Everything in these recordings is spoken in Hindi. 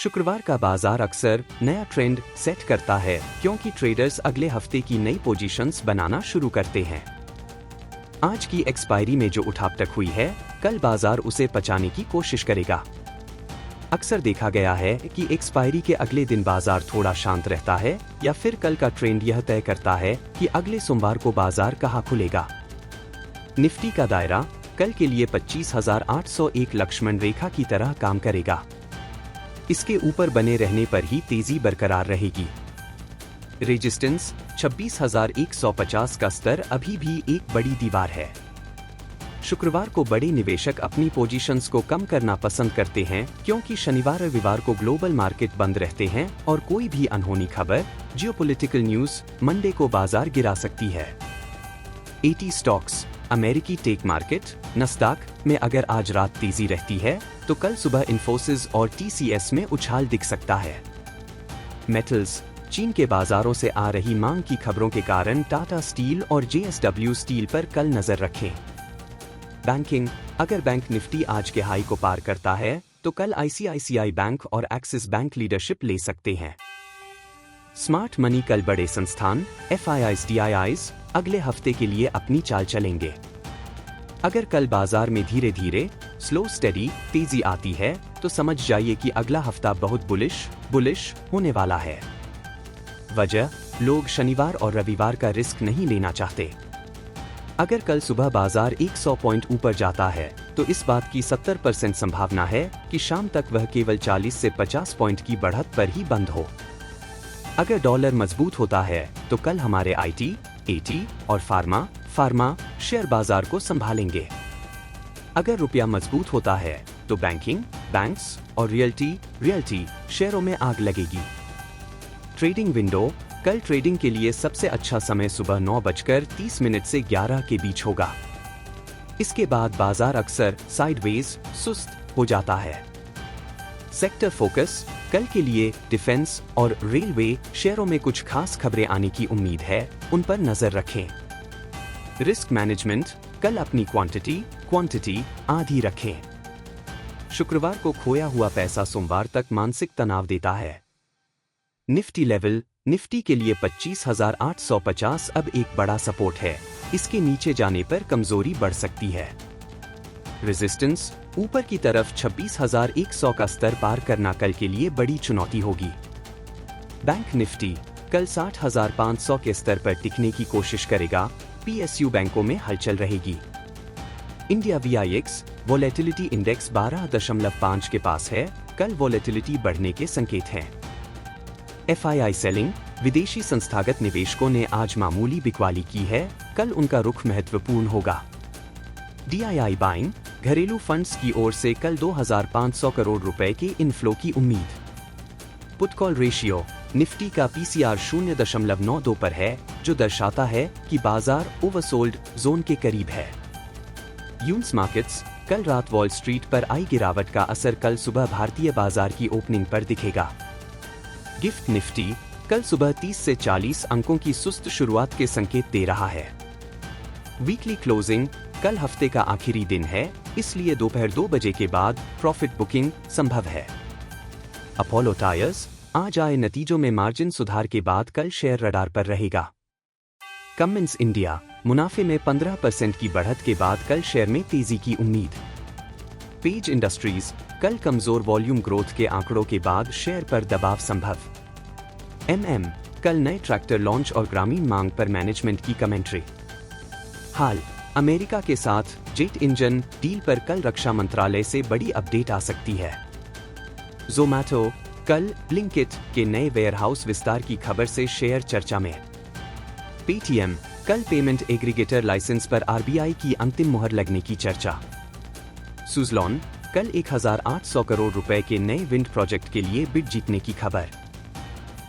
शुक्रवार का बाजार अक्सर नया ट्रेंड सेट करता है क्योंकि ट्रेडर्स अगले हफ्ते की नई पोजीशंस बनाना शुरू करते हैं। आज की एक्सपायरी में जो उठापटक हुई है, कल बाजार उसे पचाने की कोशिश करेगा। अक्सर देखा गया है कि एक्सपायरी के अगले दिन बाजार थोड़ा शांत रहता है या फिर कल का ट्रेंड यह तय करता है कि अगले सोमवार को बाजार कहां खुलेगा। निफ्टी का दायरा कल के लिए 25,801 लक्ष्मण रेखा की तरह काम करेगा। इसके ऊपर बने रहने पर ही तेजी बरकरार रहेगी। रेजिस्टेंस 26,150 का स्तर अभी भी एक बड़ी दीवार है। शुक्रवार को बड़े निवेशक अपनी पोजीशंस को कम करना पसंद करते हैं क्योंकि शनिवार रविवार को ग्लोबल मार्केट बंद रहते हैं और कोई भी अनहोनी खबर, जियोपॉलिटिकल न्यूज मंडे को बाजार गिरा सकती है। 80 स्टॉक्स अमेरिकी टेक मार्केट नस्दाक में अगर आज रात तेजी रहती है तो कल सुबह इन्फोसिस और TCS में उछाल दिख सकता है। मेटल्स चीन के बाजारों से आ रही मांग की खबरों के कारण टाटा स्टील और JSW स्टील पर कल नजर रखें। बैंकिंग अगर बैंक निफ्टी आज के हाई को पार करता है तो कल ICICI बैंक और एक्सिस बैंक लीडरशिप ले सकते हैं। स्मार्ट मनी कल बड़े संस्थान FIIs DIIs अगले हफ्ते के लिए अपनी चाल चलेंगे। अगर कल बाजार में धीरे धीरे स्लो स्टेडी तेजी आती है तो समझ जाइए कि अगला हफ्ता बहुत बुलिश होने वाला है। वजह लोग शनिवार और रविवार का रिस्क नहीं लेना चाहते। अगर कल सुबह बाजार 100 पॉइंट ऊपर जाता है तो इस बात की 70% संभावना है कि शाम तक वह केवल 40 से 50 पॉइंट की बढ़त पर ही बंद हो। अगर डॉलर मजबूत होता है तो कल हमारे IT, AT और फार्मा शेयर बाजार को संभालेंगे। अगर रुपया मजबूत होता है तो बैंकिंग, बैंक्स और रियल्टी शेयरों में आग लगेगी। ट्रेडिंग विंडो कल ट्रेडिंग के लिए सबसे अच्छा समय सुबह 9:30 से 11 के बीच होगा। इसके बाद बाजार अक्सर साइडवेज सुस्त हो जाता है। सेक्टर फोकस कल के लिए डिफेंस और रेलवे शेयरों में कुछ खास खबरें आने की उम्मीद है, उन पर नजर रखें। रिस्क मैनेजमेंट कल अपनी क्वांटिटी आधी रखें। शुक्रवार को खोया हुआ पैसा सोमवार तक मानसिक तनाव देता है। निफ्टी के लिए 25,850 अब एक बड़ा सपोर्ट है। इसके नीचे जाने पर कमजोरी बढ़ सकती है। रेजिस्टेंस ऊपर की तरफ 26,100 का स्तर पार करना कल के लिए बड़ी चुनौती होगी। बैंक निफ्टी कल 60,500 के स्तर पर टिकने की कोशिश करेगा। PSU बैंकों में हलचल रहेगी। इंडिया VIX वोलेटिलिटी इंडेक्स 12.5 के पास है। कल वोलेटिलिटी बढ़ने के संकेत हैं। FII सेलिंग विदेशी संस्थागत निवेशकों ने आज मामूली बिकवाली की है। कल उनका रुख महत्वपूर्ण होगा। DII बाइंग घरेलू फंड्स की ओर से कल 2,500 करोड़ रुपए के इनफ्लो की उम्मीद। पुट कॉल रेशियो निफ्टी का PCR 0.92 पर है, जो दर्शाता है कि बाजार ओवरसोल्ड जोन के करीब है। यूएस मार्केट्स कल रात वॉल स्ट्रीट पर आई गिरावट का असर कल सुबह भारतीय बाजार की ओपनिंग पर दिखेगा। गिफ्ट निफ्टी कल सुबह 30 से 40 अंकों की सुस्त शुरुआत के संकेत दे रहा है। वीकली क्लोजिंग कल हफ्ते का आखिरी दिन है, इसलिए दोपहर 2 बजे के बाद प्रॉफिट बुकिंग संभव है। अपोलो टायर्स आज आए नतीजों में मार्जिन सुधार के बाद कल शेयर रडार पर रहेगा। कमिंस इंडिया मुनाफे में 15% की बढ़त के बाद कल शेयर में तेजी की उम्मीद। पेज इंडस्ट्रीज कल कमजोर वॉल्यूम ग्रोथ के आंकड़ों के बाद शेयर पर दबाव संभव। MM कल नए ट्रैक्टर लॉन्च और ग्रामीण मांग पर मैनेजमेंट की कमेंट्री। हाल अमेरिका के साथ जेट इंजन डील पर कल रक्षा मंत्रालय से बड़ी अपडेट आ सकती है। जोमैटो कल ब्लिंकिट के नए वेयरहाउस विस्तार की खबर से शेयर चर्चा में। पेटीएम कल पेमेंट एग्रीगेटर लाइसेंस पर RBI की अंतिम मुहर लगने की चर्चा। सुज़लॉन कल 1,800 करोड़ रुपए के नए विंड प्रोजेक्ट के लिए बिड जीतने की खबर।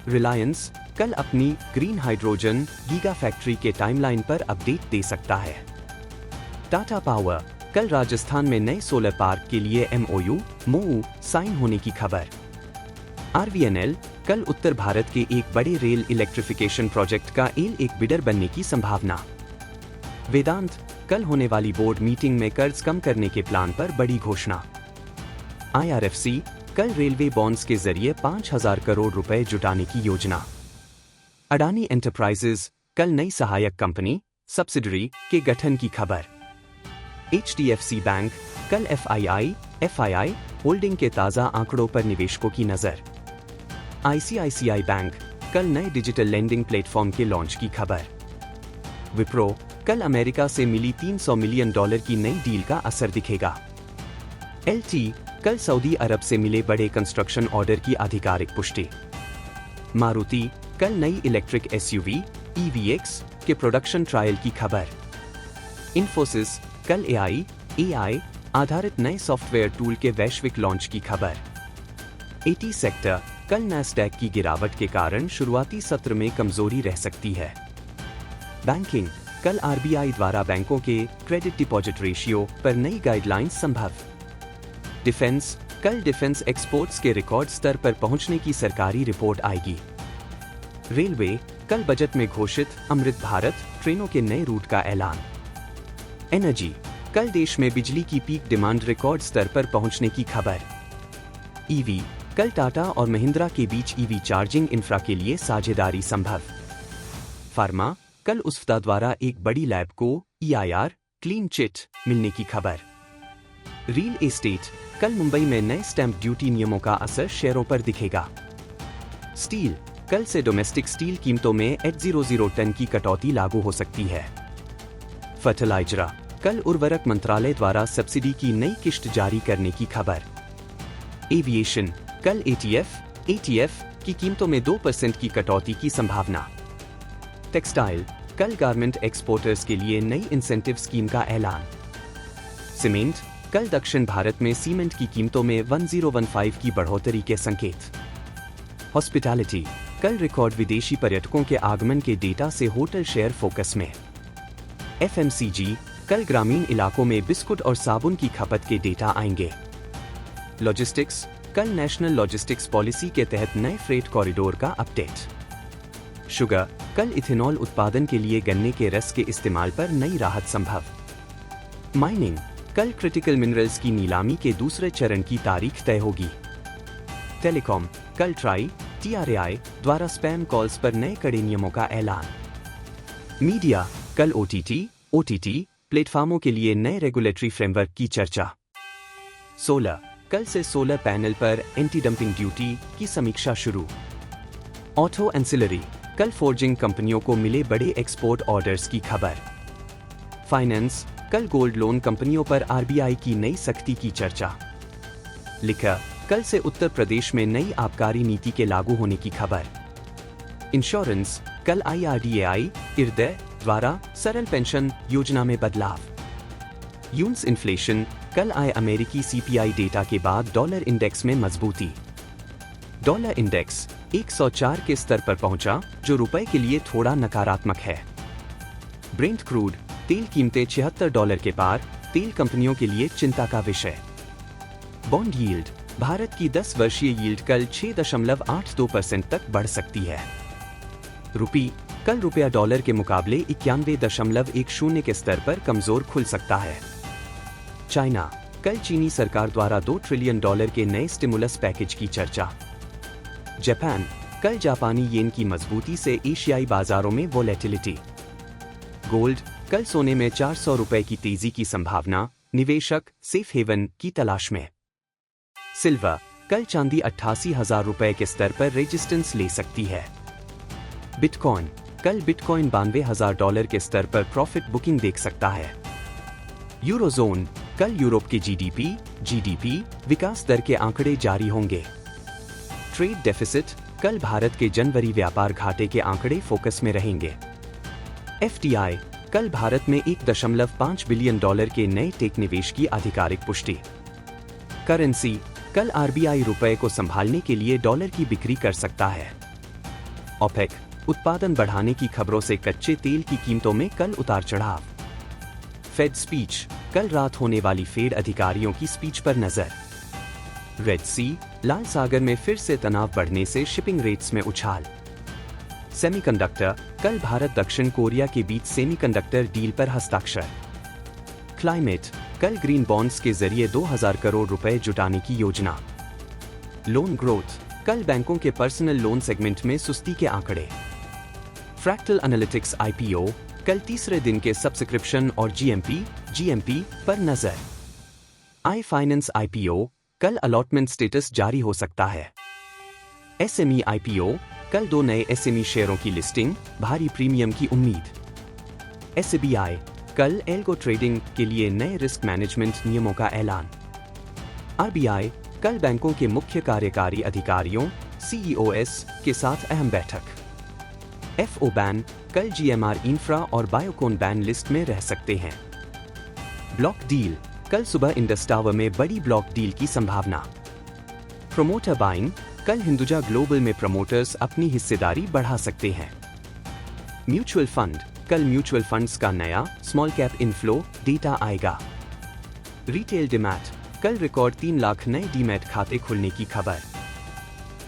रिलायंस कल अपनी ग्रीन हाइड्रोजन गीगा फैक्ट्री के टाइमलाइन पर अपडेट दे सकता है। टाटा पावर कल राजस्थान में नए सोलर पार्क के लिए MOU साइन होने की खबर। RVNL कल उत्तर भारत के एक बड़े रेल इलेक्ट्रिफिकेशन प्रोजेक्ट का एक बिडर बनने की संभावना। वेदांत कल होने वाली बोर्ड मीटिंग में कर्ज कम करने के प्लान पर बड़ी घोषणा। IRFC कल रेलवे बॉन्ड्स के जरिए 5,000 करोड़ रुपए जुटाने की योजना। अडानी एंटरप्राइजेज कल नई सहायक कंपनी सब्सिडरी के गठन की खबर। HDFC बैंक कल FII होल्डिंग के ताज़ा आंकड़ों पर निवेशकों की नज़र। ICICI बैंक कल नए डिजिटल लेंडिंग प्लेटफॉर्म के लॉन्च की खबर। विप्रो कल अमेरिका से मिली $300 मिलियन की नई डील का असर दिखेगा। LT कल सऊदी अरब से मिले बड़े कंस्ट्रक्शन ऑर्डर की आधिकारिक पुष्टि। मारुति कल नई इलेक्ट्रिक SUV EVX के प्रोडक्शन ट्रायल की खबर। इन्फोसिस कल AI आधारित नए सॉफ्टवेयर टूल के वैश्विक लॉन्च की खबर। AT सेक्टर कल नैस्डैक की गिरावट के कारण शुरुआती सत्र में कमजोरी रह सकती है। बैंकिंग कल RBI द्वारा बैंकों के क्रेडिट डिपॉजिट रेशियो पर नई गाइडलाइंस संभव। डिफेंस कल डिफेंस एक्सपोर्ट्स के रिकॉर्ड स्तर पर पहुंचने की सरकारी रिपोर्ट आएगी। रेलवे कल बजट में घोषित अमृत भारत ट्रेनों के नए रूट का ऐलान। एनर्जी कल देश में बिजली की पीक डिमांड रिकॉर्ड स्तर पर पहुंचने की खबर। EV कल टाटा और महिंद्रा के बीच EV चार्जिंग इंफ्रा के लिए साझेदारी संभव। फार्मा कल उस्फता द्वारा एक बड़ी लैब को EIR क्लीन चिट मिलने की खबर। रियल एस्टेट कल मुंबई में नए स्टैंप ड्यूटी नियमों का असर शेयरों पर दिखेगा। स्टील कल से डोमेस्टिक स्टील कीमतों में 800 टन की कटौती लागू हो सकती है। फर्टिलाइजर कल उर्वरक मंत्रालय द्वारा सब्सिडी की नई किश्त जारी करने की खबर। एविएशन कल ATF की कीमतों में 2% की कटौती की संभावना। टेक्सटाइल कल गारमेंट एक्सपोर्टर्स के लिए नई इंसेंटिव स्कीम का ऐलान। सीमेंट कल दक्षिण भारत में सीमेंट की कीमतों में 1015 की बढ़ोतरी के संकेत। हॉस्पिटैलिटी कल रिकॉर्ड विदेशी पर्यटकों के आगमन के डेटा से होटल शेयर फोकस में। FMCG कल ग्रामीण इलाकों में बिस्कुट और साबुन की खपत के डेटा आएंगे। लॉजिस्टिक्स कल नेशनल लॉजिस्टिक्स पॉलिसी के तहत नए फ्रेट कॉरिडोर का अपडेट। शुगर कल इथेनॉल उत्पादन के लिए गन्ने के रस के इस्तेमाल पर नई राहत संभव। माइनिंग कल क्रिटिकल मिनरल्स की नीलामी के दूसरे चरण की तारीख तय होगी। टेलीकॉम कल TRAI द्वारा स्पैम कॉल्स पर नए कड़े नियमों का ऐलान। मीडिया कल OTT प्लेटफॉर्मों के लिए नए रेगुलेटरी फ्रेमवर्क की चर्चा। सोलर कल से सोलर पैनल पर एंटी डंपिंग ड्यूटी की समीक्षा शुरू। ऑटो एंसिलरी कल फोर्जिंग कंपनियों को मिले बड़े एक्सपोर्ट ऑर्डर्स की खबर। फाइनेंस कल गोल्ड लोन कंपनियों पर RBI की नई सख्ती की चर्चा। लिखा कल से उत्तर प्रदेश में नई आबकारी नीति के लागू होने की खबर। इंश्योरेंस कल IRDAI द्वारा सरल पेंशन योजना में बदलाव। यून्स इन्फ्लेशन कल आए अमेरिकी CPI डेटा के बाद डॉलर इंडेक्स में मजबूती। डॉलर इंडेक्स 104 के स्तर पर पहुंचा, जो रुपए के लिए थोड़ा नकारात्मक है। ब्रेंट क्रूड तेल कीमतें $76 के पार, तेल कंपनियों के लिए चिंता का विषय। बॉन्ड यील्ड भारत की 10 वर्षीय यील्ड कल 6.82% तक बढ़ सकती है। रुपी कल रुपया डॉलर के मुकाबले 91.10 के स्तर पर कमजोर खुल सकता है। चाइना कल चीनी सरकार द्वारा $2 ट्रिलियन के नए स्टिमुलस पैकेज की चर्चा। जापान कल जापानी येन की मजबूती से एशियाई बाजारों में वोलेटिलिटी। गोल्ड कल सोने में $400 की तेजी की संभावना, निवेशक सेफ हेवन की तलाश में। सिल्वर कल चांदी $88,000 के स्तर पर रेजिस्टेंस ले सकती है। बिटकॉइन कल बिटकॉइन $92,000 के स्तर पर प्रॉफिट बुकिंग देख सकता है। यूरोजोन कल यूरोप के GDP विकास दर के आंकड़े जारी होंगे। ट्रेड डेफिसिट कल भारत के जनवरी व्यापार घाटे के आंकड़े फोकस में रहेंगे। FDI कल भारत में $1.5 बिलियन के नए टेक निवेश की आधिकारिक पुष्टि। करेंसी कल RBI रुपए को संभालने के लिए डॉलर की बिक्री कर सकता है। ओपेक उत्पादन बढ़ाने की खबरों से कच्चे तेल की कीमतों में कल उतार चढ़ाव। फेड स्पीच कल रात होने वाली फेड अधिकारियों की स्पीच पर नजर। रेड सी लाल सागर में फिर से तनाव बढ़ने से शिपिंग रेट्स में उछाल। सेमीकंडक्टर कल भारत दक्षिण कोरिया के बीच सेमीकंडक्टर डील पर हस्ताक्षर। क्लाइमेट कल ग्रीन बॉन्ड्स के जरिए 2000 करोड़ रुपए जुटाने की योजना। लोन ग्रोथ, कल बैंकों के पर्सनल लोन सेगमेंट में सुस्ती के आंकड़े। फ्रैक्टल एनालिटिक्स IPO, कल तीसरे दिन के सब्सक्रिप्शन और GMP पर नजर। iFinance IPO, कल अलॉटमेंट स्टेटस जारी हो सकता है। SME IPO, कल 2 नए SME शेयरों की लिस्टिंग, भारी प्रीमियम की उम्मीद। SBI, कल एल्गो ट्रेडिंग के लिए नए रिस्क मैनेजमेंट नियमों का ऐलान। RBI, कल बैंकों के मुख्य कार्यकारी अधिकारियों CEOs के साथ अहम बैठक। FO बैन, कल GMR इंफ्रा और बायोकॉन बैन लिस्ट में रह सकते हैं। ब्लॉक डील, कल सुबह इंडस टावर में बड़ी ब्लॉक डील की संभावना। प्रोमोटर बाइंग, कल हिंदुजा ग्लोबल में प्रमोटर्स अपनी हिस्सेदारी बढ़ा सकते हैं। म्यूचुअल फंड, कल म्यूचुअल फंड्स का नया स्मॉल कैप इनफ्लो डेटा आएगा। रिटेल डीमैट, कल रिकॉर्ड 3 लाख नए डीमैट खाते खुलने की खबर।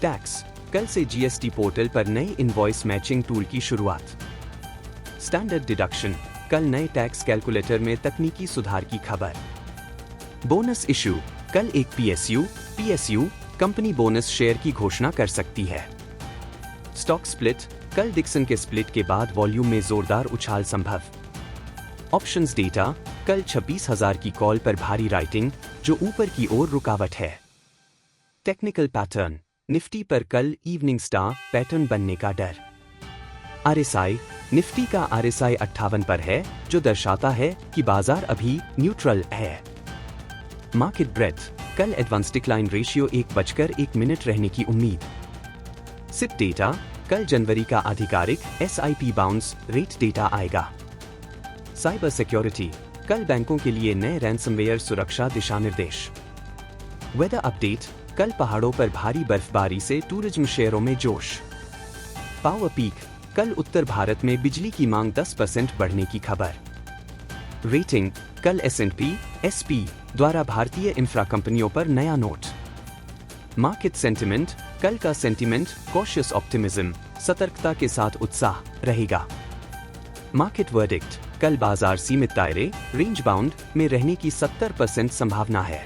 टैक्स, कल से GST पोर्टल पर नए इनवॉइस मैचिंग टूल की शुरुआत। स्टैंडर्ड डिडक्शन, कल नए टैक्स कैलकुलेटर में तकनीकी सुधार की खबर। बोनस इशू, कल एक PSU कंपनी बोनस शेयर की घोषणा कर सकती है। स्टॉक स्प्लिट, कल डिक्सन के स्प्लिट के बाद वॉल्यूम में जोरदार उछाल संभव। ऑप्शंस डेटा, कल 26,000 की कॉल पर भारी राइटिंग जो ऊपर की ओर रुकावट है। टेक्निकल पैटर्न, निफ्टी पर कल इवनिंग स्टार पैटर्न बनने का डर। RSI, निफ्टी का RSI 58 पर है जो दर्शाता है कि बाजार अभी न्यूट्रल है। मार्केट ब्रेथ, कल एडवांस डिक्लाइन रेशियो 1:01 रहने की उम्मीद। सिप डेटा, कल जनवरी का आधिकारिक SIP बाउंस रेट डेटा आएगा। साइबर सिक्योरिटी, कल बैंकों के लिए नए रैंसमवेयर सुरक्षा दिशा निर्देश। वेदर अपडेट, कल पहाड़ों पर भारी बर्फबारी से टूरिज्म शेयरों में जोश। पावर पीक, कल उत्तर भारत में बिजली की मांग 10% बढ़ने की खबर। रेटिंग, कल S&P SP द्वारा भारतीय इंफ्रा कंपनियों पर नया नोट। मार्केट सेंटिमेंट, कल का सेंटिमेंट कॉशियस ऑप्टिमिज्म, सतर्कता के साथ उत्साह रहेगा। मार्केट वर्डिक्ट, कल बाजार सीमित दायरे रेंज बाउंड में रहने की 70% संभावना है।